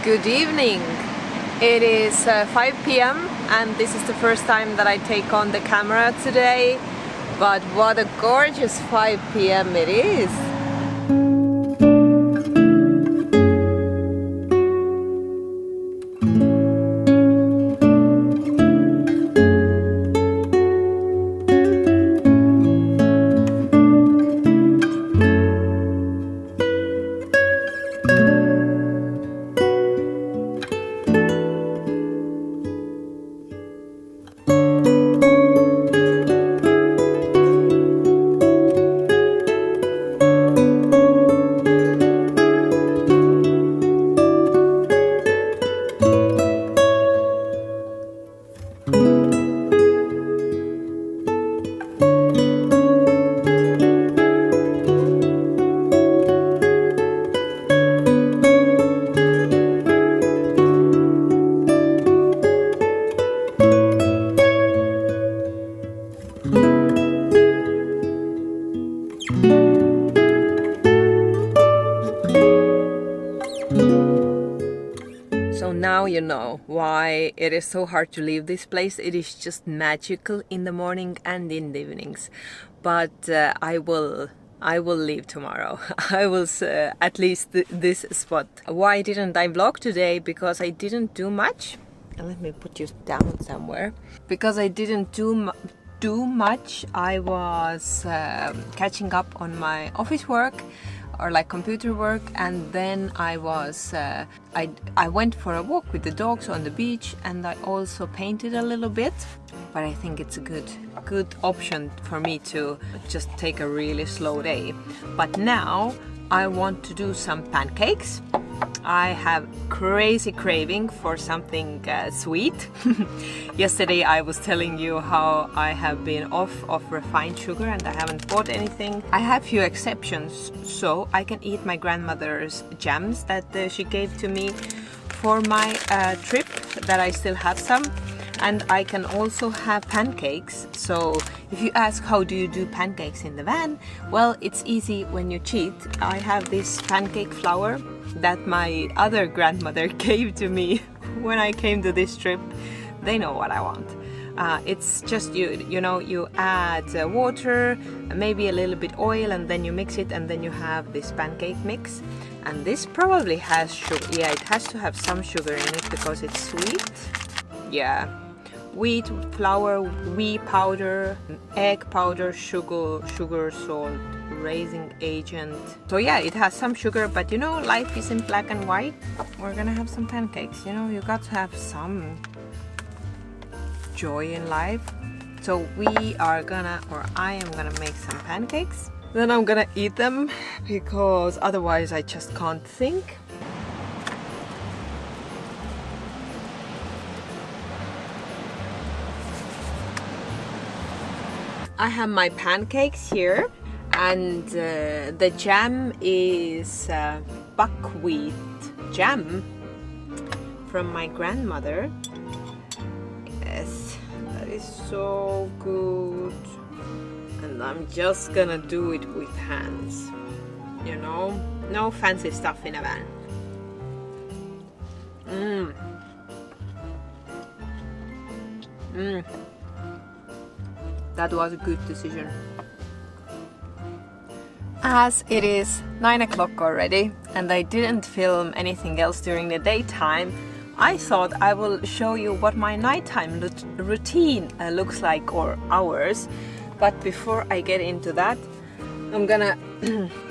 Good evening. It is 5 p.m. and this is the first time that I take on the camera today, but what a gorgeous 5 p.m. it is. So now you know why it is so hard to leave this place. It is just magical in the morning and in the evenings. But I will leave tomorrow. I will at least this spot. Why didn't I vlog today? Because I didn't do much. Let me put you down somewhere. Because I didn't do much. I was catching up on my office work or like computer work, and then I was I went for a walk with the dogs on the beach, and I also painted a little bit. But I think it's a good option for me to just take a really slow day. But now I want to do some pancakes. I have crazy craving for something sweet. Yesterday I was telling you how I have been off of refined sugar and I haven't bought anything. I have few exceptions, so I can eat my grandmother's jams that she gave to me for my trip, that I still have some. And I can also have pancakes. So if you ask how do you do pancakes in the van, well, it's easy when you cheat. I have this pancake flour that my other grandmother gave to me when I came to this trip. They know what I want. It's just you add water, maybe a little bit oil, and then you mix it, and then you have this pancake mix. And this probably has sugar. Yeah, it has to have some sugar in it because it's sweet. Yeah. Wheat flour, wheat powder, egg powder, sugar, salt, raising agent. So yeah, it has some sugar, but you know, life isn't black and white. We're gonna have some pancakes. You know, you got to have some joy in life. So I am gonna make some pancakes. Then I'm gonna eat them because otherwise I just can't think. I have my pancakes here, and the jam is buckwheat jam from my grandmother. Yes, that is so good. And I'm just gonna do it with hands. You know, no fancy stuff in a van. That was a good decision. As it is 9 o'clock already and I didn't film anything else during the daytime, I thought I will show you what my nighttime routine looks like, or hours. But before I get into that, I'm gonna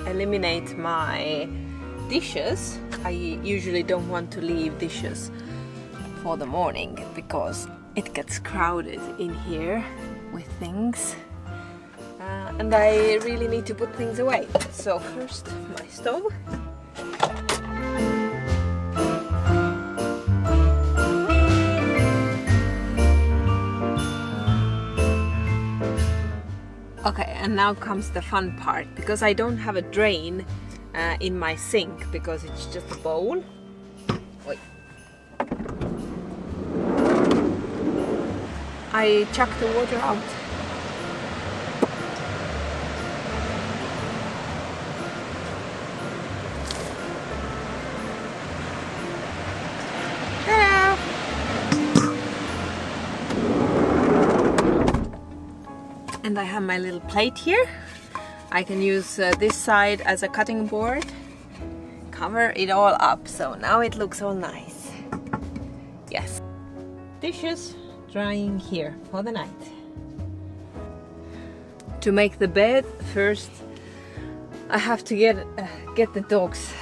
eliminate my dishes. I usually don't want to leave dishes for the morning because it gets crowded in here with things, and I really need to put things away. So first, my stove. Okay, and now comes the fun part, because I don't have a drain in my sink because it's just a bowl. Wait. I chuck the water out. And I have my little plate here. I can use this side as a cutting board, cover it all up, so now it looks all nice. Yes. Dishes drying here for the night. To make the bed, first I have to get the dogs,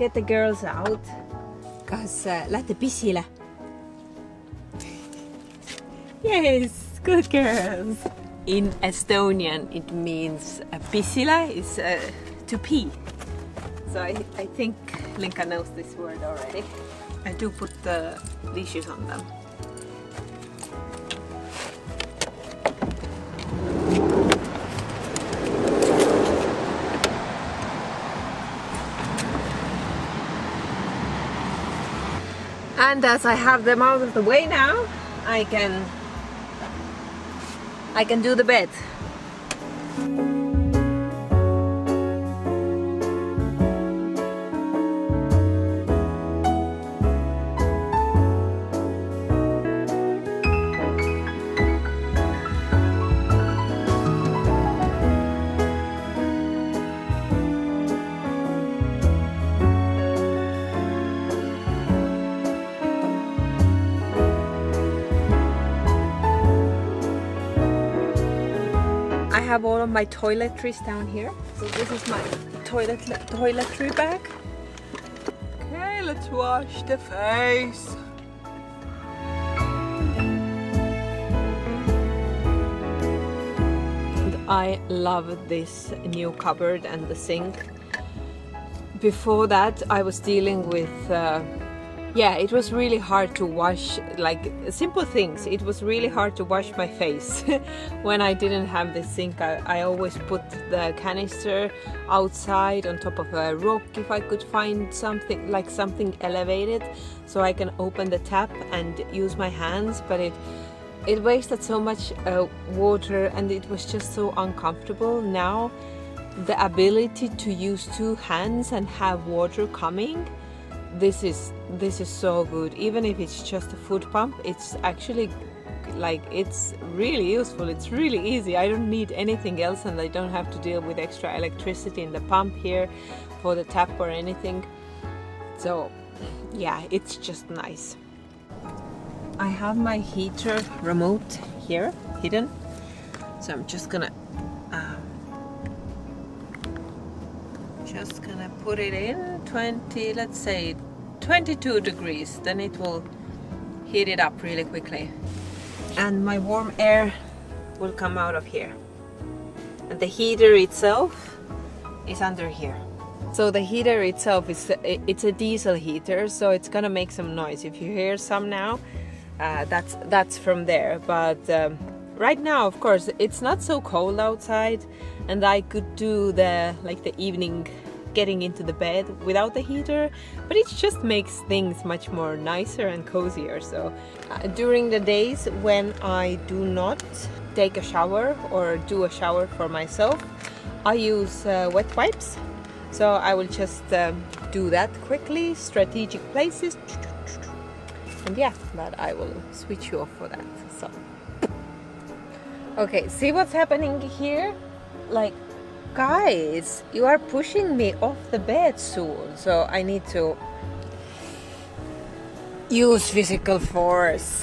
get the girls out. Kas lähte pissile? Yes, good girls. In Estonian it means pissile is to pee. So I think Linka knows this word already. I do put the leashes on them. And as I have them out of the way now, I can do the bed. I have all of my toiletries down here. So this is my toiletry bag. Okay, let's wash the face. And I love this new cupboard and the sink. Before that, I was dealing with yeah, it was really hard to wash, like simple things. It was really hard to wash my face when I didn't have this sink. I always put the canister outside on top of a rock if I could find something, like something elevated, so I can open the tap and use my hands. But it wasted so much water and it was just so uncomfortable. Now the ability to use two hands and have water coming, this is so good. Even if it's just a foot pump, it's actually like, it's really useful. It's really easy. I don't need anything else, and I don't have to deal with extra electricity in the pump here for the tap or anything. So yeah, it's just nice. I have my heater remote here hidden, so I'm just gonna put it in 20, let's say 22 degrees, then it will heat it up really quickly. And my warm air will come out of here. And the heater itself is under here. So the heater itself it's a diesel heater, so it's gonna make some noise. If you hear some now, that's from there. But right now, of course, it's not so cold outside, and I could do the evening getting into the bed without the heater, but it just makes things much more nicer and cozier. So during the days when I do not take a shower or do a shower for myself, I use wet wipes. So I will just do that quickly, strategic places, and yeah, but I will switch you off for that. So okay, see what's happening here? Like, guys, you are pushing me off the bed soon, so I need to use physical force.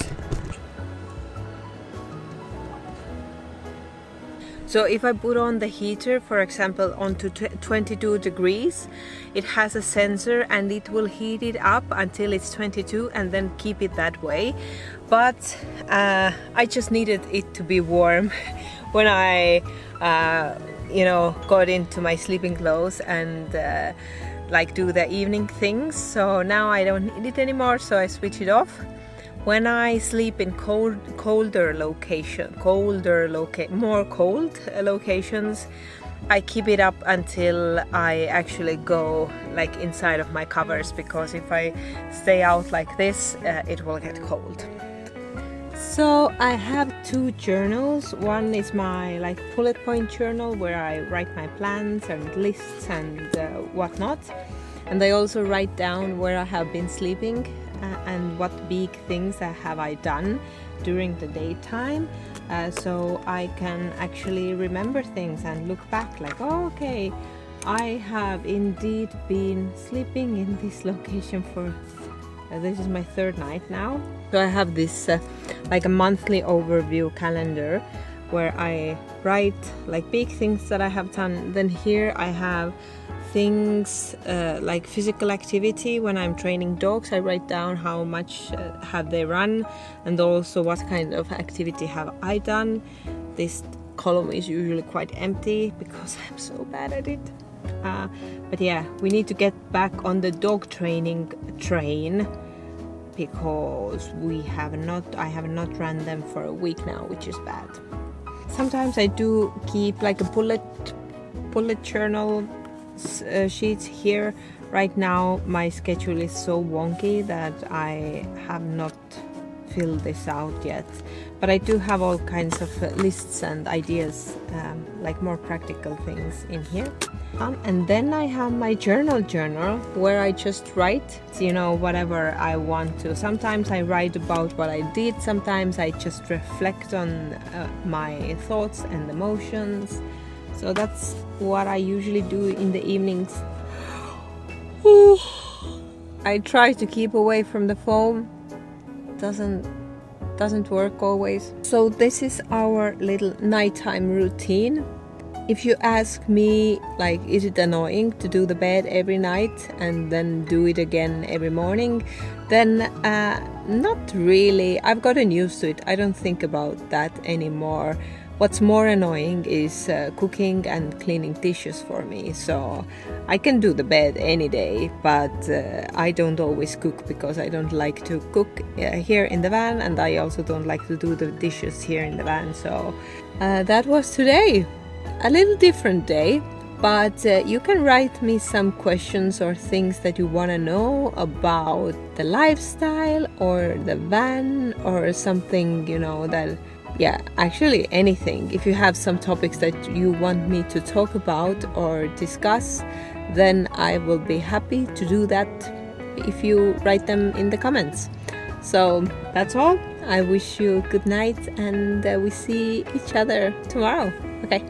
So if I put on the heater, for example, onto 22 degrees, it has a sensor and it will heat it up until it's 22 and then keep it that way. But I just needed it to be warm when I got into my sleeping clothes and do the evening things. So now I don't need it anymore, so I switch it off. When I sleep in more cold locations, I keep it up until I actually go inside of my covers, because if I stay out like this, it will get cold. So I have two journals. One is my bullet point journal where I write my plans and lists and whatnot. And I also write down where I have been sleeping and what big things have I done during the daytime, so I can actually remember things and look back like, oh, okay, I have indeed been sleeping in this location for this is my third night now. So I have this like a monthly overview calendar where I write like big things that I have done. Then here I have things like physical activity. When I'm training dogs, I write down how much have they run and also what kind of activity have I done. This column is usually quite empty because I'm so bad at it. But yeah, we need to get back on the dog training train because I have not run them for a week now, which is bad. Sometimes I do keep like a bullet journal sheets here. Right now my schedule is so wonky that I have not filled this out yet, but I do have all kinds of lists and ideas, like more practical things in here. And then I have my journal where I just write, you know, whatever I want to. Sometimes I write about what I did, sometimes I just reflect on my thoughts and emotions. So that's what I usually do in the evenings. I try to keep away from the phone. Doesn't work always. So this is our little nighttime routine. If you ask me, like, is it annoying to do the bed every night and then do it again every morning, then not really. I've gotten used to it. I don't think about that anymore. What's more annoying is cooking and cleaning dishes for me. So I can do the bed any day, but I don't always cook because I don't like to cook here in the van, and I also don't like to do the dishes here in the van. So that was today. A little different day, but you can write me some questions or things that you want to know about the lifestyle or the van or something, you know, that, yeah, actually anything. If you have some topics that you want me to talk about or discuss, then I will be happy to do that if you write them in the comments. So that's all. I wish you good night, and we see each other tomorrow. Okay.